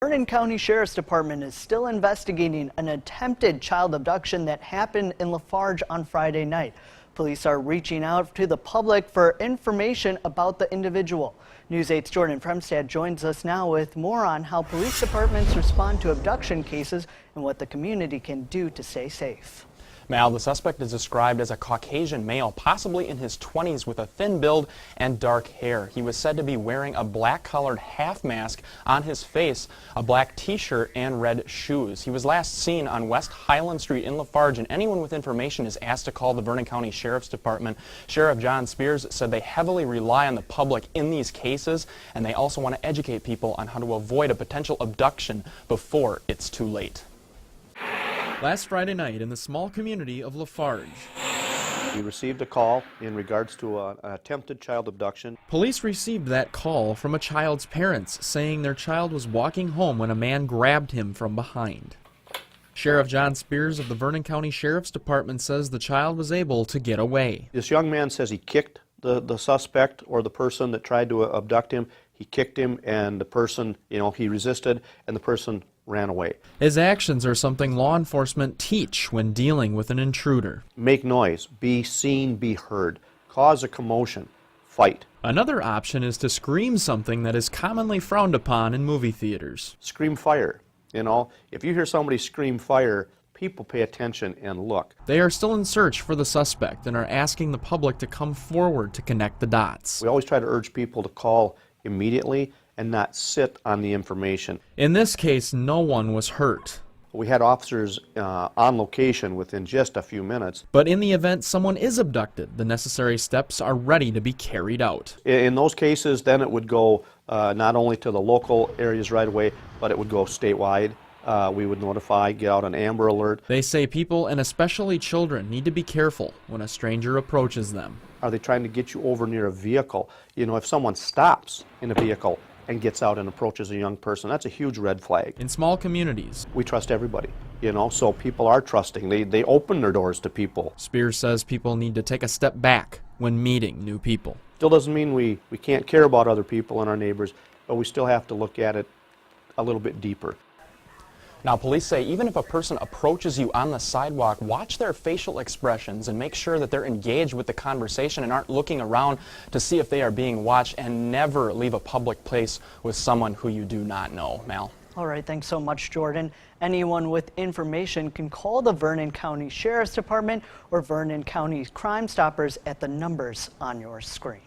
Vernon County Sheriff's Department is still investigating an attempted child abduction that happened in Farge on Friday night. Police are reaching out to the public for information about the individual. News 8's Jordan Fremstad joins us now with more on how police departments respond to abduction cases and what the community can do to stay safe. Mal, the suspect is described as a Caucasian male, possibly in his 20s, with a thin build and dark hair. He was said to be wearing a black-colored half mask on his face, a black t-shirt, and red shoes. He was last seen on West Highland Street in Farge, and anyone with information is asked to call the Vernon County Sheriff's Department. Sheriff John Spears said they heavily rely on the public in these cases, and they also want to educate people on how to avoid a potential abduction before it's too late. Last Friday night in the small community of Farge. We received a call in regards to an attempted child abduction. Police received that call from a child's parents saying their child was walking home when a man grabbed him from behind. Sheriff John Spears of the Vernon County Sheriff's Department says the child was able to get away. This young man says he kicked the suspect or the person that tried to abduct him. He kicked him, and the person, he resisted, and the person ran away. His actions are something law enforcement teach when dealing with an intruder. Make noise, be seen, be heard, cause a commotion, fight. Another option is to scream something that is commonly frowned upon in movie theaters. Scream fire. If you hear somebody scream fire, people pay attention and look. They are still in search for the suspect and are asking the public to come forward to connect the dots. We always try to urge people to call immediately and not sit on the information. In this case, no one was hurt. We had officers on location within just a few minutes. But in the event someone is abducted, the necessary steps are ready to be carried out. In those cases, then it would go not only to the local areas right away, but it would go statewide. We would notify, get out an Amber Alert. They say people, and especially children, need to be careful when a stranger approaches them. Are they trying to get you over near a vehicle? If someone stops in a vehicle and gets out and approaches a young person, that's a huge red flag. In small communities, we trust everybody, so people are trusting. They open their doors to people. Spears says people need to take a step back when meeting new people. Still doesn't mean we can't care about other people and our neighbors, but we still have to look at it a little bit deeper. Now, police say even if a person approaches you on the sidewalk, watch their facial expressions and make sure that they're engaged with the conversation and aren't looking around to see if they are being watched, and never leave a public place with someone who you do not know. Mal. All right, thanks so much, Jordan. Anyone with information can call the Vernon County Sheriff's Department or Vernon County Crime Stoppers at the numbers on your screen.